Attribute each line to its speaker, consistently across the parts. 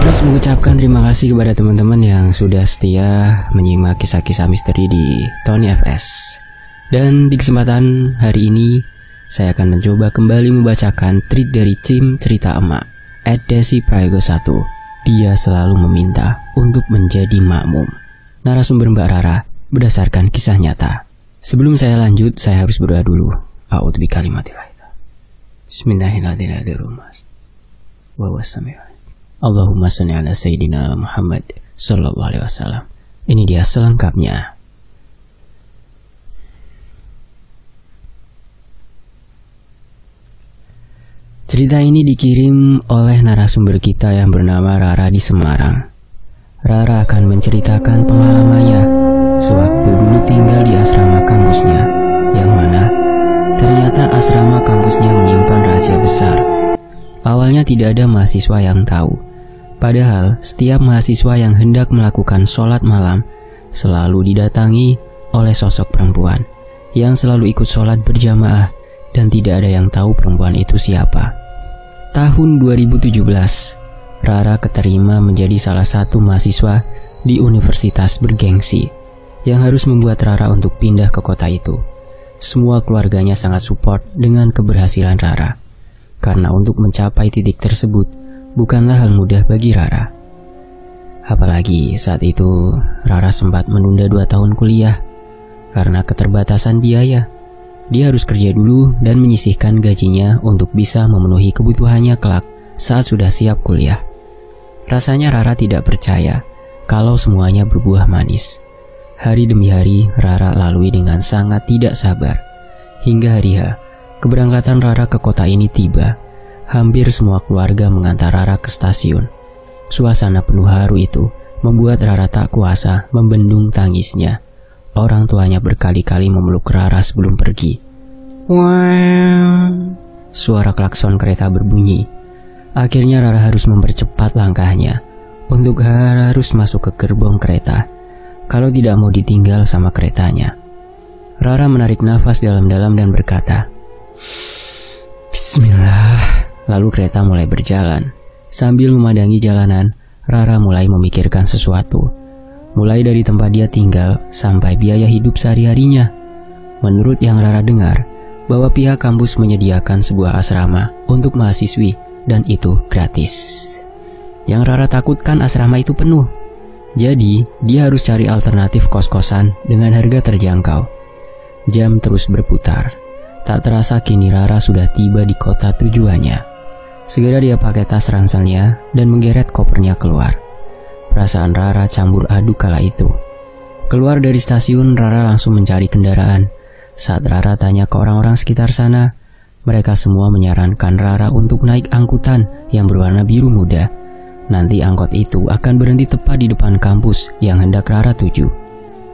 Speaker 1: Terus mengucapkan terima kasih kepada teman-teman yang sudah setia menyimak kisah-kisah misteri di Tony FS. Dan di kesempatan hari ini saya akan mencoba kembali membacakan tweet dari tim cerita emak @desiprayogo1. Dia selalu meminta untuk menjadi makmum. Narasumber Mbak Rara berdasarkan kisah nyata. Sebelum saya lanjut, saya harus berdoa dulu. A'udzu bikalimatillah. Bismillahirrahmanirrahim. Wa wassalamu. Allahumma shalli ala Sayyidina Muhammad sallallahu alaihi wasallam. Ini dia selengkapnya. Cerita ini dikirim oleh narasumber kita yang bernama Rara di Semarang. Rara akan menceritakan pengalamannya sewaktu dulu tinggal di asrama kampusnya, yang mana ternyata asrama kampusnya menyimpan rahasia besar. Awalnya tidak ada mahasiswa yang tahu. Padahal setiap mahasiswa yang hendak melakukan sholat malam selalu didatangi oleh sosok perempuan yang selalu ikut sholat berjamaah dan tidak ada yang tahu perempuan itu siapa. Tahun 2017, Rara keterima menjadi salah satu mahasiswa di universitas bergengsi yang harus membuat Rara untuk pindah ke kota itu. Semua keluarganya sangat support dengan keberhasilan Rara. Karena untuk mencapai titik tersebut bukanlah hal mudah bagi Rara. Apalagi saat itu Rara sempat menunda 2 tahun kuliah karena keterbatasan biaya. Dia harus kerja dulu dan menyisihkan gajinya untuk bisa memenuhi kebutuhannya kelak saat sudah siap kuliah. Rasanya Rara tidak percaya kalau semuanya berbuah manis. Hari demi hari Rara lalui dengan sangat tidak sabar. Hingga hari H, keberangkatan Rara ke kota ini tiba. Hampir semua keluarga mengantar Rara ke stasiun. Suasana penuh haru itu membuat Rara tak kuasa membendung tangisnya. Orang tuanya berkali-kali memeluk Rara sebelum pergi. Wow. Suara klakson kereta berbunyi. Akhirnya Rara harus mempercepat langkahnya untuk harus masuk ke gerbong kereta kalau tidak mau ditinggal sama keretanya. Rara menarik nafas dalam-dalam dan berkata, Bismillah. Lalu kereta mulai berjalan. Sambil memandangi jalanan, Rara mulai memikirkan sesuatu. Mulai dari tempat dia tinggal sampai biaya hidup sehari-harinya. Menurut yang Rara dengar, bahwa pihak kampus menyediakan sebuah asrama untuk mahasiswi dan itu gratis. Yang Rara takutkan asrama itu penuh. Jadi, dia harus cari alternatif kos-kosan dengan harga terjangkau. Jam terus berputar. Tak terasa kini Rara sudah tiba di kota tujuannya. Segera dia pakai tas ranselnya dan menggeret kopernya keluar. Perasaan Rara campur aduk kala itu. Keluar dari stasiun, Rara langsung mencari kendaraan. Saat Rara tanya ke orang-orang sekitar sana, mereka semua menyarankan Rara untuk naik angkutan yang berwarna biru muda. Nanti angkot itu akan berhenti tepat di depan kampus yang hendak Rara tuju.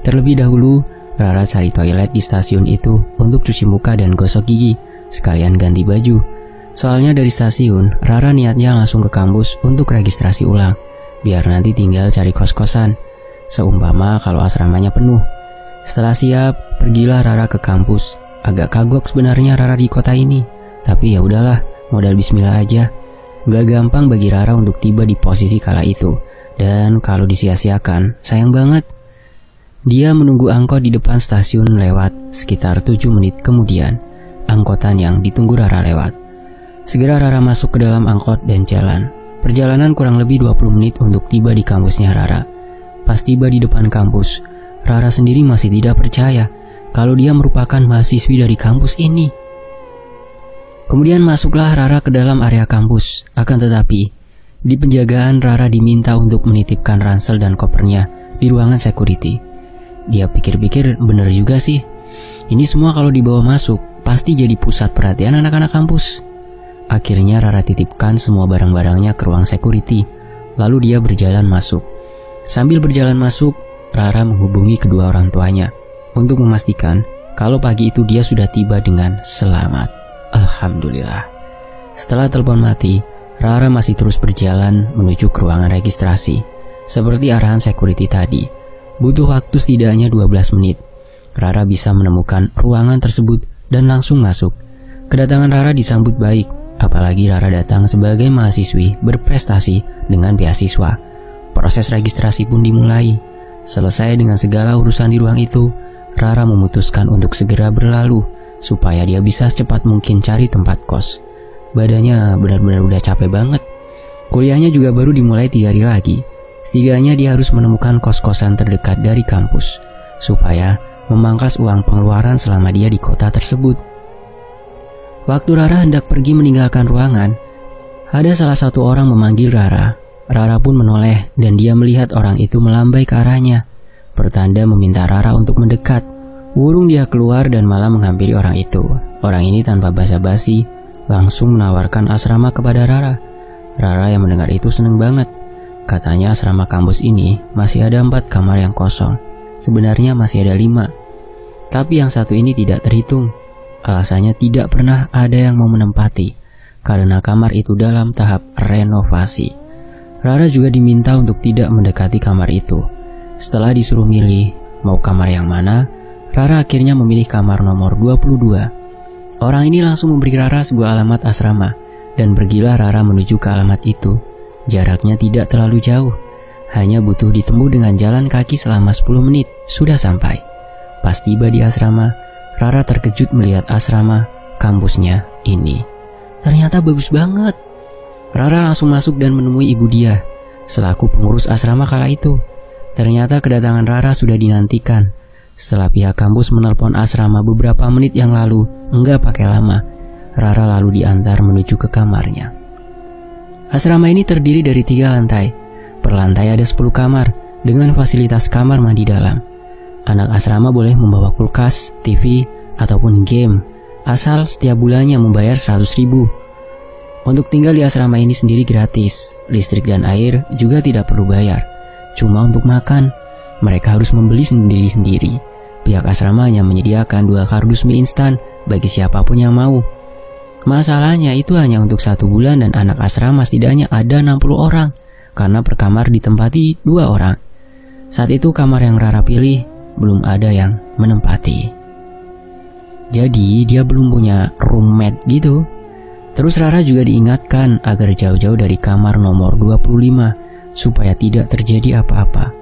Speaker 1: Terlebih dahulu, Rara cari toilet di stasiun itu untuk cuci muka dan gosok gigi, sekalian ganti baju. Soalnya dari stasiun, Rara niatnya langsung ke kampus untuk registrasi ulang, biar nanti tinggal cari kos-kosan, seumpama kalau asramanya penuh. Setelah siap, pergilah Rara ke kampus. Agak kagok sebenarnya Rara di kota ini, tapi ya udahlah, modal bismillah aja. Gak gampang bagi Rara untuk tiba di posisi kala itu, dan kalau disia-siakan, sayang banget. Dia menunggu angkot di depan stasiun lewat sekitar 7 menit kemudian. Angkotan yang ditunggu Rara lewat. Segera Rara masuk ke dalam angkot dan jalan. Perjalanan kurang lebih 20 menit untuk tiba di kampusnya Rara. Pas tiba di depan kampus, Rara sendiri masih tidak percaya kalau dia merupakan mahasiswi dari kampus ini. Kemudian masuklah Rara ke dalam area kampus. Akan tetapi, di penjagaan Rara diminta untuk menitipkan ransel dan kopernya di ruangan security. Dia pikir-pikir bener juga sih. Ini semua kalau dibawa masuk, pasti jadi pusat perhatian anak-anak kampus. Akhirnya Rara titipkan semua barang-barangnya ke ruang security. Lalu dia berjalan masuk. Sambil berjalan masuk, Rara menghubungi kedua orang tuanya untuk memastikan kalau pagi itu dia sudah tiba dengan selamat. Alhamdulillah. Setelah telepon mati, Rara masih terus berjalan menuju ke ruangan registrasi. Seperti arahan security tadi, butuh waktu setidaknya 12 menit. Rara bisa menemukan ruangan tersebut dan langsung masuk. Kedatangan Rara disambut baik. Apalagi Rara datang sebagai mahasiswi berprestasi dengan beasiswa. Proses registrasi pun dimulai. Selesai dengan segala urusan di ruang itu, Rara memutuskan untuk segera berlalu supaya dia bisa secepat mungkin cari tempat kos. Badannya benar-benar udah capek banget. Kuliahnya juga baru dimulai 3 hari lagi. Setidaknya dia harus menemukan kos-kosan terdekat dari kampus supaya memangkas uang pengeluaran selama dia di kota tersebut. Waktu Rara hendak pergi meninggalkan ruangan, ada salah satu orang memanggil Rara. Rara pun menoleh dan dia melihat orang itu melambai ke arahnya, pertanda meminta Rara untuk mendekat. Wurung dia keluar dan malah menghampiri orang itu. Orang ini tanpa basa-basi langsung menawarkan asrama kepada Rara. Rara yang mendengar itu seneng banget. Katanya asrama kampus ini masih ada 4 kamar yang kosong. Sebenarnya masih ada 5, tapi yang satu ini tidak terhitung. Alasannya tidak pernah ada yang mau menempati karena kamar itu dalam tahap renovasi. Rara juga diminta untuk tidak mendekati kamar itu. Setelah disuruh milih mau kamar yang mana, Rara akhirnya memilih kamar nomor 22. Orang ini langsung memberi Rara sebuah alamat asrama dan pergilah Rara menuju ke alamat itu. Jaraknya tidak terlalu jauh, hanya butuh ditempuh dengan jalan kaki selama 10 menit, sudah sampai. Pas tiba di asrama, Rara terkejut melihat asrama kampusnya ini. Ternyata bagus banget. Rara langsung masuk dan menemui ibu dia, selaku pengurus asrama kala itu. Ternyata kedatangan Rara sudah dinantikan. Setelah pihak kampus menelpon asrama beberapa menit yang lalu, enggak pakai lama, Rara lalu diantar menuju ke kamarnya. Asrama ini terdiri dari 3 lantai. Per lantai ada 10 kamar dengan fasilitas kamar mandi dalam. Anak asrama boleh membawa kulkas, TV, ataupun game, asal setiap bulannya membayar 100.000. Untuk tinggal di asrama ini sendiri gratis. Listrik dan air juga tidak perlu bayar. Cuma untuk makan, mereka harus membeli sendiri-sendiri. Pihak asrama hanya menyediakan 2 kardus mie instan bagi siapapun yang mau. Masalahnya itu hanya untuk 1 bulan dan anak asrama setidaknya ada 60 orang karena per kamar ditempati 2 orang. Saat itu kamar yang Rara pilih belum ada yang menempati. Jadi dia belum punya roommate gitu. Terus Rara juga diingatkan agar jauh-jauh dari kamar nomor 25 supaya tidak terjadi apa-apa.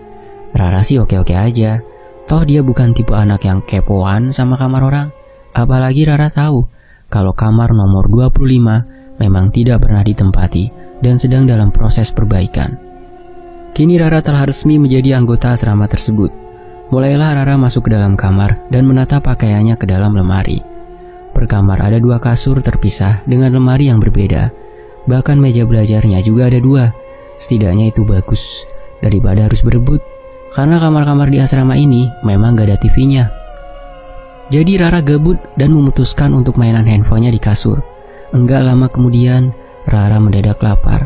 Speaker 1: Rara sih oke-oke aja. Toh dia bukan tipe anak yang kepoan sama kamar orang. Apalagi Rara tahu kalau kamar nomor 25 memang tidak pernah ditempati dan sedang dalam proses perbaikan. Kini Rara telah resmi menjadi anggota asrama tersebut. Mulailah Rara masuk ke dalam kamar dan menata pakaiannya ke dalam lemari. Per kamar ada 2 kasur terpisah dengan lemari yang berbeda. Bahkan meja belajarnya juga ada 2. Setidaknya itu bagus daripada harus berebut, karena kamar-kamar di asrama ini memang gak ada TV-nya. Jadi Rara gabut dan memutuskan untuk mainan handphonenya di kasur. Enggak lama kemudian, Rara mendadak lapar.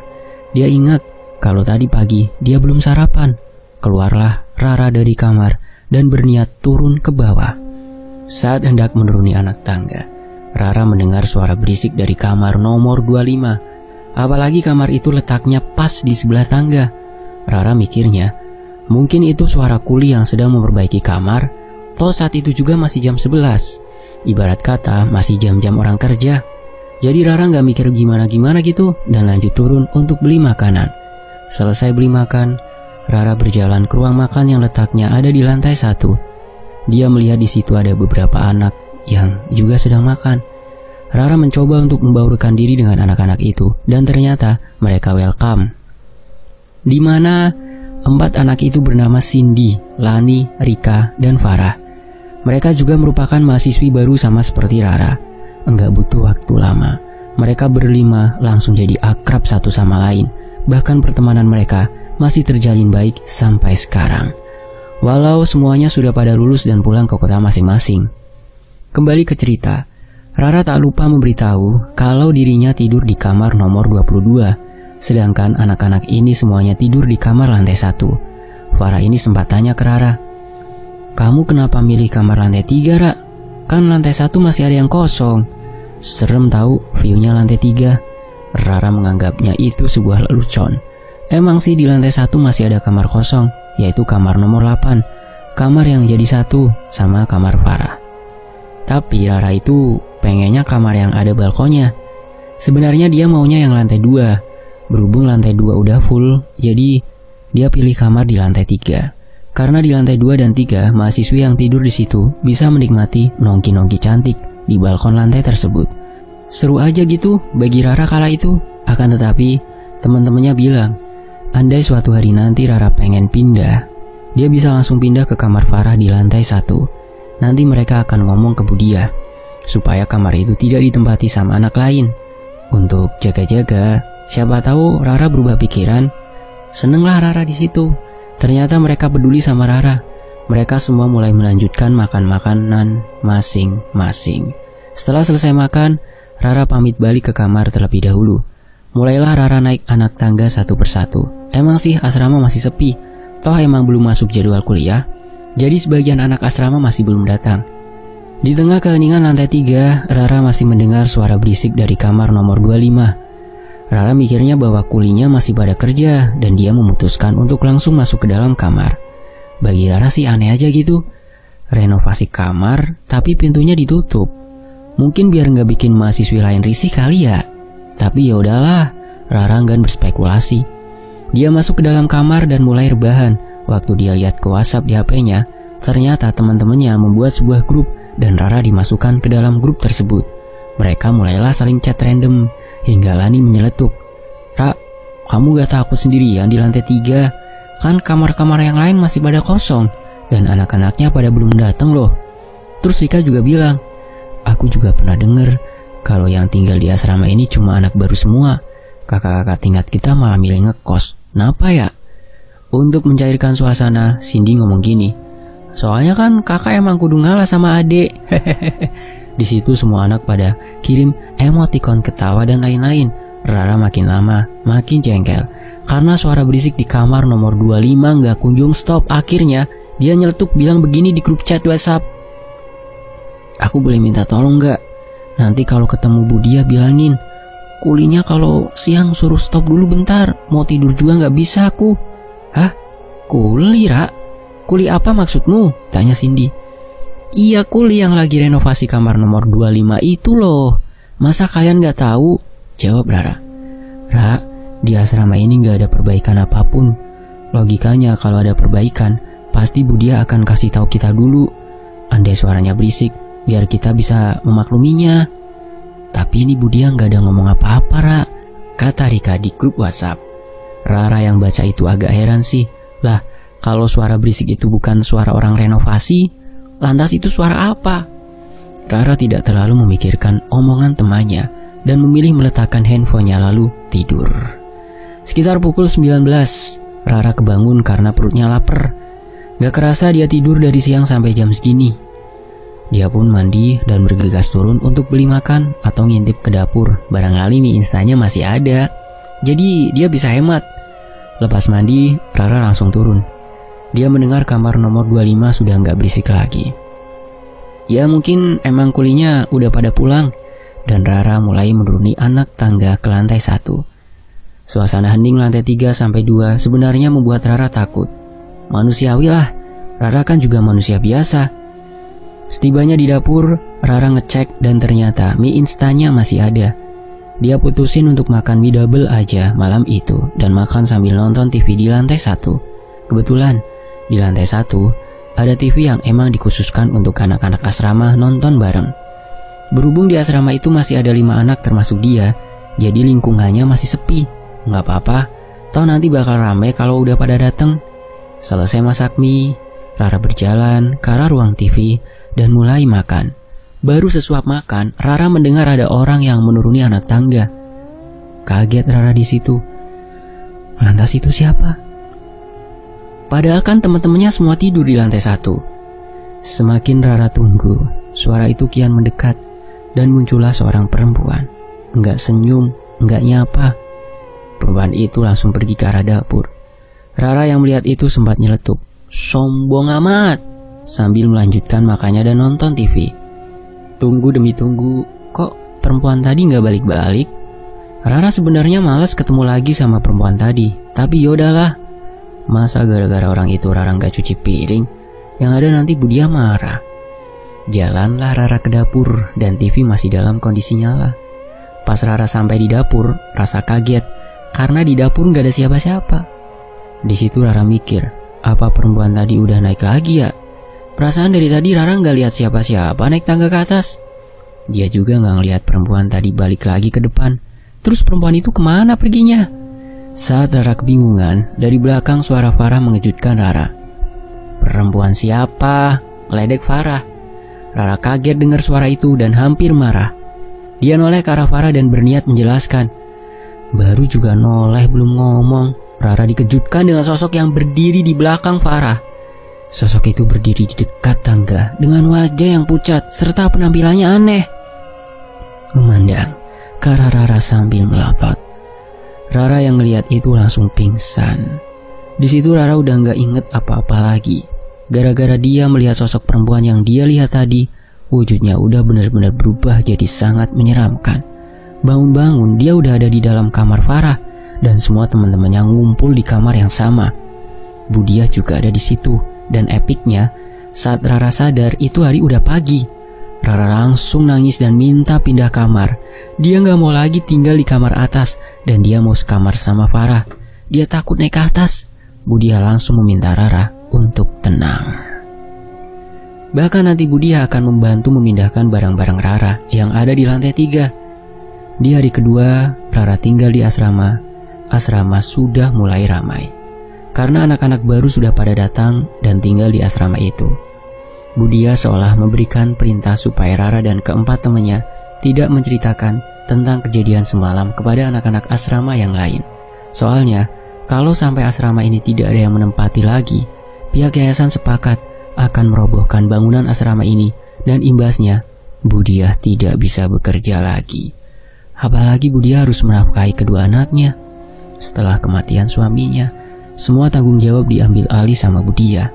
Speaker 1: Dia ingat kalau tadi pagi dia belum sarapan. Keluarlah Rara dari kamar dan berniat turun ke bawah. Saat hendak menuruni anak tangga, Rara mendengar suara berisik dari kamar nomor 25. Apalagi kamar itu letaknya pas di sebelah tangga. Rara mikirnya, mungkin itu suara kuli yang sedang memperbaiki kamar. Toh saat itu juga masih jam 11. Ibarat kata masih jam-jam orang kerja. Jadi Rara gak mikir gimana-gimana gitu dan lanjut turun untuk beli makanan. Selesai beli makan, Rara berjalan ke ruang makan yang letaknya ada di lantai 1. Dia melihat di situ ada beberapa anak yang juga sedang makan. Rara mencoba untuk membaurkan diri dengan anak-anak itu dan ternyata mereka welcome. Di mana 4 anak itu bernama Cindy, Lani, Rika, dan Farah. Mereka juga merupakan mahasiswi baru sama seperti Rara. Enggak butuh waktu lama, mereka berlima langsung jadi akrab satu sama lain. Bahkan pertemanan mereka masih terjalin baik sampai sekarang. Walau semuanya sudah pada lulus dan pulang ke kota masing-masing. Kembali ke cerita, Rara tak lupa memberitahu kalau dirinya tidur di kamar nomor 22. Sedangkan anak-anak ini semuanya tidur di kamar lantai 1. Farah ini sempat tanya ke Rara, "Kamu kenapa milih kamar lantai 3, Ra? Kan lantai 1 masih ada yang kosong." Serem tahu view-nya lantai 3. Rara menganggapnya itu sebuah lelucon. Emang sih di lantai 1 masih ada kamar kosong, yaitu kamar nomor 8. Kamar yang jadi 1 sama kamar Farah. Tapi Rara itu pengennya kamar yang ada balkonnya. Sebenarnya dia maunya yang lantai 2. Berhubung lantai 2 udah full, jadi dia pilih kamar di lantai 3. Karena di lantai 2 dan 3, mahasiswi yang tidur di situ bisa menikmati nongki-nongki cantik di balkon lantai tersebut. Seru aja gitu bagi Rara kala itu. Akan tetapi, teman-temannya bilang, andai suatu hari nanti Rara pengen pindah, dia bisa langsung pindah ke kamar Farah di lantai 1. Nanti mereka akan ngomong ke Budia supaya kamar itu tidak ditempati sama anak lain. Untuk jaga-jaga, siapa tahu Rara berubah pikiran. Senenglah Rara di situ. Ternyata mereka peduli sama Rara. Mereka semua mulai melanjutkan makan makanan masing-masing. Setelah selesai makan, Rara pamit balik ke kamar terlebih dahulu. Mulailah Rara naik anak tangga satu persatu. Emang sih asrama masih sepi. Toh emang belum masuk jadwal kuliah. Jadi sebagian anak asrama masih belum datang. Di tengah keheningan lantai 3, Rara masih mendengar suara berisik dari kamar nomor 25. Rara mikirnya bahwa kulinya masih pada kerja dan dia memutuskan untuk langsung masuk ke dalam kamar. Bagi Rara sih aneh aja gitu. Renovasi kamar tapi pintunya ditutup. Mungkin biar nggak bikin mahasiswi lain risih kali ya. Tapi ya udahlah, Rara enggan berspekulasi. Dia masuk ke dalam kamar dan mulai rebahan. Waktu dia lihat ke WhatsApp di HP-nya, ternyata teman-temannya membuat sebuah grup dan Rara dimasukkan ke dalam grup tersebut. Mereka mulailah saling chat random hingga Lani menyeletuk. Ra, kamu gak takut sendirian di lantai 3? Kan kamar-kamar yang lain masih pada kosong dan anak-anaknya pada belum datang loh. Terus Rika juga bilang, aku juga pernah denger kalau yang tinggal di asrama ini cuma anak baru semua. Kakak-kakak tingkat kita malah milih ngekos. Kenapa ya? Untuk mencairkan suasana, Cindy ngomong gini, soalnya kan kakak emang kudu ngalah sama adik. Di situ semua anak pada kirim emoticon ketawa dan lain-lain. Rara makin lama makin jengkel karena suara berisik di kamar nomor 25 gak kunjung stop. Akhirnya dia nyeletuk bilang begini di grup chat WhatsApp, aku boleh minta tolong gak? Nanti kalau ketemu Budia bilangin, kulinya kalau siang suruh stop dulu bentar, mau tidur juga gak bisa aku. Hah? Kuli, Ra? Kuli apa maksudmu? Tanya Cindy. Iya, kuli yang lagi renovasi kamar nomor 25 itu loh. Masa kalian gak tahu? Jawab Rara. Ra, di asrama ini gak ada perbaikan apapun. Logikanya kalau ada perbaikan, pasti Budia akan kasih tahu kita dulu. Andai suaranya berisik, biar kita bisa memakluminya. Tapi ini Budia gak ada ngomong apa-apa, Ra, kata Rika di grup WhatsApp. Rara yang baca itu agak heran sih. Lah, kalau suara berisik itu bukan suara orang renovasi, lantas itu suara apa? Rara tidak terlalu memikirkan omongan temannya dan memilih meletakkan handphonenya lalu tidur. Sekitar pukul 19, Rara kebangun karena perutnya lapar. Gak kerasa dia tidur dari siang sampai jam segini. Dia pun mandi dan bergegas turun untuk beli makan atau ngintip ke dapur. Barangkali mie instannya masih ada, jadi dia bisa hemat. Lepas mandi, Rara langsung turun. Dia mendengar kamar nomor 25 sudah nggak berisik lagi. Ya mungkin emang kulinya udah pada pulang. Dan Rara mulai menuruni anak tangga ke lantai 1. Suasana hening lantai 3-2 sebenarnya membuat Rara takut. Manusiawi lah, Rara kan juga manusia biasa. Setibanya di dapur, Rara ngecek dan ternyata mie instannya masih ada. Dia putusin untuk makan mie double aja malam itu dan makan sambil nonton TV di lantai 1. Kebetulan di lantai 1 ada TV yang emang dikhususkan untuk anak-anak asrama nonton bareng. Berhubung di asrama itu masih ada 5 anak termasuk dia, jadi lingkungannya masih sepi. Nggak apa-apa, toh nanti bakal ramai kalau udah pada dateng. Selesai masak mie, Rara berjalan ke arah ruang TV dan mulai makan. Baru sesuap makan, Rara mendengar ada orang yang menuruni anak tangga. Kaget Rara di situ. Lantas itu siapa? Padahal kan teman-temannya semua tidur di lantai 1. Semakin Rara tunggu, suara itu kian mendekat dan muncullah seorang perempuan. Enggak senyum, enggak nyapa. Perempuan itu langsung pergi ke arah dapur. Rara yang melihat itu sempat nyeletuk, sombong amat, sambil melanjutkan makannya dan nonton TV. Tunggu demi tunggu, kok perempuan tadi gak balik-balik? Rara sebenarnya malas ketemu lagi sama perempuan tadi, tapi yaudahlah. Masa gara-gara orang itu Rara gak cuci piring? Yang ada nanti Budia marah. Jalanlah Rara ke dapur dan TV masih dalam kondisi nyala. Pas Rara sampai di dapur, rasa kaget karena di dapur gak ada siapa-siapa. Di situ Rara mikir, apa perempuan tadi udah naik lagi ya? Perasaan dari tadi Rara gak lihat siapa-siapa naik tangga ke atas. Dia juga gak ngelihat perempuan tadi balik lagi ke depan. Terus perempuan itu kemana perginya? Saat Rara kebingungan, dari belakang suara Farah mengejutkan Rara. Perempuan siapa? Meledek Farah. Rara kaget dengar suara itu dan hampir marah. Dia noleh ke arah Farah dan berniat menjelaskan. Baru juga noleh belum ngomong, Rara dikejutkan dengan sosok yang berdiri di belakang Farah. Sosok itu berdiri di dekat tangga dengan wajah yang pucat serta penampilannya aneh. Memandang ke arah Rara sambil melotot. Rara yang ngelihat itu langsung pingsan. Di situ Rara udah gak inget apa-apa lagi. Gara-gara dia melihat sosok perempuan yang dia lihat tadi, wujudnya udah benar-benar berubah jadi sangat menyeramkan. Bangun-bangun dia udah ada di dalam kamar Farah dan semua teman-temannya ngumpul di kamar yang sama. Budia juga ada di situ dan epiknya saat Rara sadar itu hari udah pagi. Rara langsung nangis dan minta pindah kamar. Dia gak mau lagi tinggal di kamar atas dan dia mau sekamar sama Farah. Dia takut naik ke atas. Budia langsung meminta Rara untuk tenang. Bahkan nanti Budia akan membantu memindahkan barang-barang Rara yang ada di lantai 3. Di hari kedua, Rara tinggal di asrama. Asrama sudah mulai ramai karena anak-anak baru sudah pada datang dan tinggal di asrama itu. Budia seolah memberikan perintah supaya Rara dan keempat temannya tidak menceritakan tentang kejadian semalam kepada anak-anak asrama yang lain. Soalnya, kalau sampai asrama ini tidak ada yang menempati lagi, pihak yayasan sepakat akan merobohkan bangunan asrama ini dan imbasnya Budia tidak bisa bekerja lagi. Apalagi Budia harus menafkahi kedua anaknya. Setelah kematian suaminya, semua tanggung jawab diambil alih sama Budia.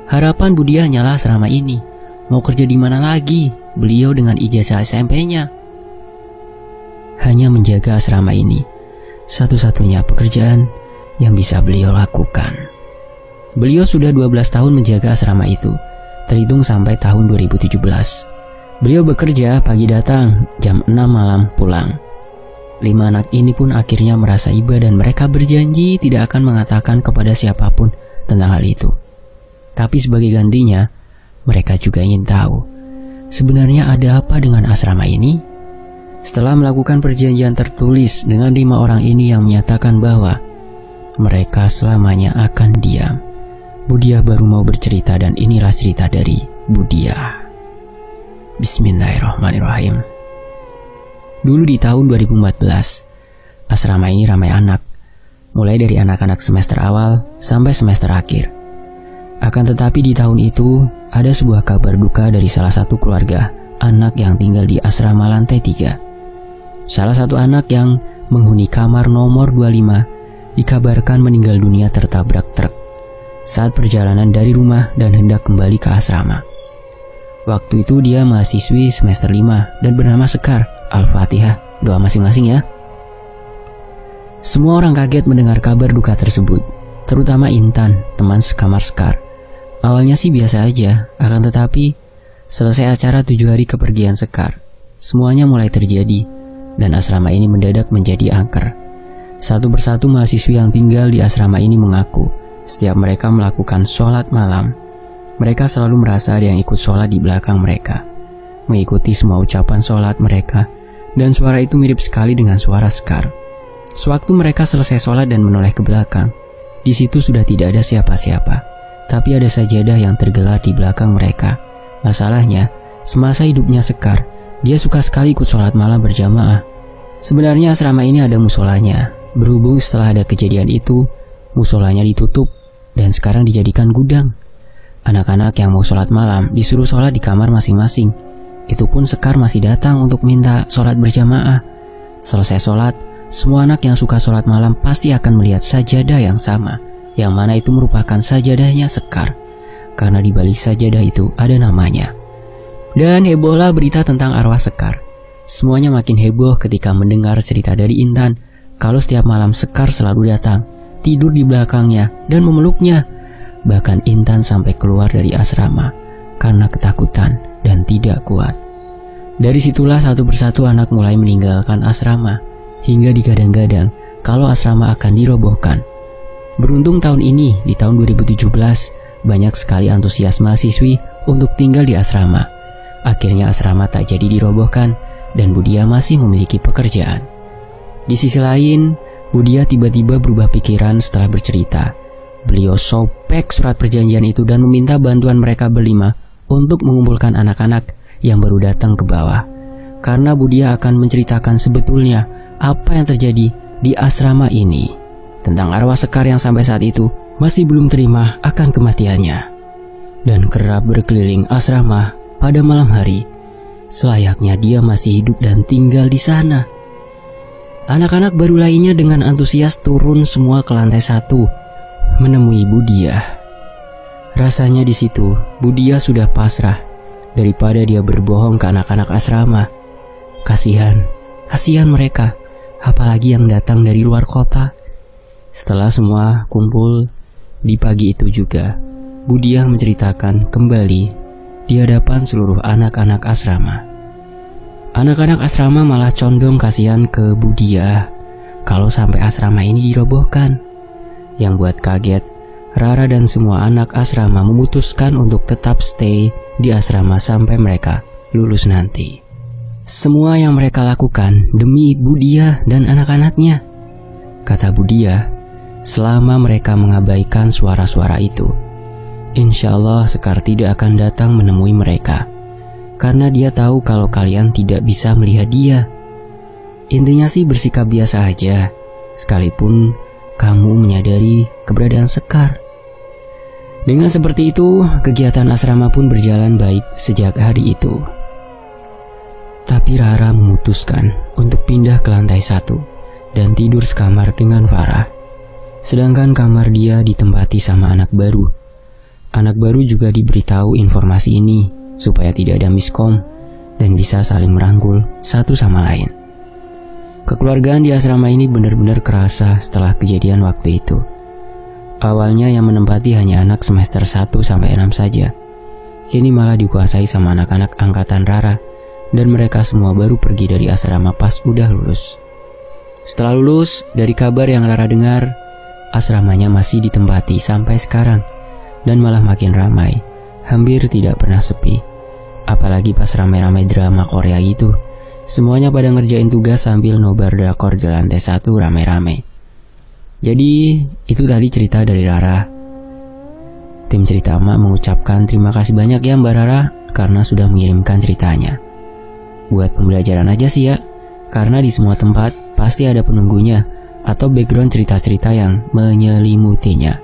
Speaker 1: Harapan Budia hanyalah asrama ini. Mau kerja di mana lagi? Beliau dengan ijazah SMP-nya. Hanya menjaga asrama ini, satu-satunya pekerjaan yang bisa beliau lakukan. Beliau sudah 12 tahun menjaga asrama itu, terhitung sampai tahun 2017. Beliau bekerja pagi datang, jam 6 malam pulang. 5 anak ini pun akhirnya merasa iba dan mereka berjanji tidak akan mengatakan kepada siapapun tentang hal itu. Tapi sebagai gantinya, mereka juga ingin tahu sebenarnya ada apa dengan asrama ini. Setelah melakukan perjanjian tertulis dengan 5 orang ini yang menyatakan bahwa mereka selamanya akan diam, Budia baru mau bercerita dan inilah cerita dari Budia. Bismillahirrahmanirrahim. Dulu di tahun 2014, asrama ini ramai anak, mulai dari anak-anak semester awal sampai semester akhir. Akan tetapi di tahun itu, ada sebuah kabar duka dari salah satu keluarga anak yang tinggal di asrama lantai 3. Salah satu anak yang menghuni kamar nomor 25 dikabarkan meninggal dunia tertabrak truk saat perjalanan dari rumah dan hendak kembali ke asrama. Waktu itu dia mahasiswi semester 5 dan bernama Sekar. Al-Fatihah, doa masing-masing ya. Semua orang kaget mendengar kabar duka tersebut, terutama Intan, teman sekamar Sekar. Awalnya sih biasa aja, akan tetapi selesai acara 7 hari kepergian Sekar, semuanya mulai terjadi dan asrama ini mendadak menjadi angker. Satu persatu mahasiswi yang tinggal di asrama ini mengaku setiap mereka melakukan sholat malam, mereka selalu merasa ada yang ikut sholat di belakang mereka, mengikuti semua ucapan sholat mereka, dan suara itu mirip sekali dengan suara Sekar. Sewaktu mereka selesai sholat dan menoleh ke belakang, di situ sudah tidak ada siapa-siapa, tapi ada sajadah yang tergelar di belakang mereka. Masalahnya, semasa hidupnya Sekar, dia suka sekali ikut sholat malam berjamaah. Sebenarnya asrama ini ada musolanya. Berhubung setelah ada kejadian itu, musolanya ditutup dan sekarang dijadikan gudang. Anak-anak yang mau sholat malam disuruh sholat di kamar masing-masing. Itu pun Sekar masih datang untuk minta sholat berjamaah. Selesai sholat, semua anak yang suka sholat malam pasti akan melihat sajadah yang sama, yang mana itu merupakan sajadahnya Sekar, karena di balik sajadah itu ada namanya. Dan hebohlah berita tentang arwah Sekar. Semuanya makin heboh ketika mendengar cerita dari Intan kalau setiap malam Sekar selalu datang, tidur di belakangnya dan memeluknya. Bahkan Intan sampai keluar dari asrama karena ketakutan dan tidak kuat. Dari situlah satu persatu anak mulai meninggalkan asrama, hingga digadang-gadang kalau asrama akan dirobohkan. Beruntung tahun ini, di tahun 2017, banyak sekali antusias mahasiswi untuk tinggal di asrama. Akhirnya asrama tak jadi dirobohkan, dan Budia masih memiliki pekerjaan. Di sisi lain, Budia tiba-tiba berubah pikiran setelah bercerita. Beliau sobek surat perjanjian itu dan meminta bantuan mereka berlima untuk mengumpulkan anak-anak yang baru datang ke bawah. Karena Budia akan menceritakan sebetulnya apa yang terjadi di asrama ini, tentang arwah Sekar yang sampai saat itu masih belum terima akan kematiannya, dan kerap berkeliling asrama pada malam hari, selayaknya dia masih hidup dan tinggal di sana. Anak-anak baru lainnya dengan antusias turun semua ke lantai 1 menemui Budia. Rasanya di situ Budia sudah pasrah daripada dia berbohong ke anak-anak asrama. Kasihan mereka, apalagi yang datang dari luar kota. Setelah semua kumpul di pagi itu juga, Budia menceritakan kembali di hadapan seluruh anak-anak asrama. Anak-anak asrama malah condong kasihan ke Budia kalau sampai asrama ini dirobohkan. Yang buat kaget, Rara dan semua anak asrama memutuskan untuk tetap stay di asrama sampai mereka lulus nanti. Semua yang mereka lakukan demi Budia dan anak-anaknya. Kata Budia, selama mereka mengabaikan suara-suara itu, insya Allah Sekar tidak akan datang menemui mereka, karena dia tahu kalau kalian tidak bisa melihat dia. Intinya sih bersikap biasa aja, sekalipun kamu menyadari keberadaan Sekar. Dengan seperti itu, kegiatan asrama pun berjalan baik sejak hari itu. Tapi Rara memutuskan untuk pindah ke lantai 1 dan tidur sekamar dengan Farah. Sedangkan kamar dia ditempati sama anak baru. Anak baru juga diberitahu informasi ini supaya tidak ada miskom dan bisa saling merangkul satu sama lain. Kekeluargaan di asrama ini benar-benar kerasa setelah kejadian waktu itu. Awalnya yang menempati hanya anak semester 1 sampai 6 saja. Kini malah dikuasai sama anak-anak angkatan Rara, dan mereka semua baru pergi dari asrama pas udah lulus. Setelah lulus, dari kabar yang Rara dengar, asramanya masih ditempati sampai sekarang, dan malah makin ramai, hampir tidak pernah sepi. Apalagi pas ramai-ramai drama Korea gitu, semuanya pada ngerjain tugas sambil nobar drakor di lantai 1 ramai-ramai. Jadi, itu tadi cerita dari Rara. Tim Cerita Emak mengucapkan terima kasih banyak ya Mbak Rara, karena sudah mengirimkan ceritanya. Buat pembelajaran aja sih ya, karena di semua tempat pasti ada penunggunya atau background cerita-cerita yang menyelimutinya.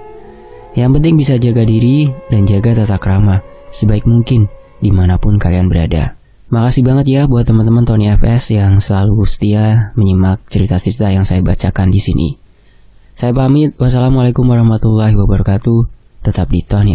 Speaker 1: Yang penting bisa jaga diri dan jaga tata krama sebaik mungkin dimanapun kalian berada. Makasih banget ya buat teman-teman Tony FS yang selalu setia menyimak cerita-cerita yang saya bacakan di sini. Saya pamit, wassalamualaikum warahmatullahi wabarakatuh. Tetap di Tony.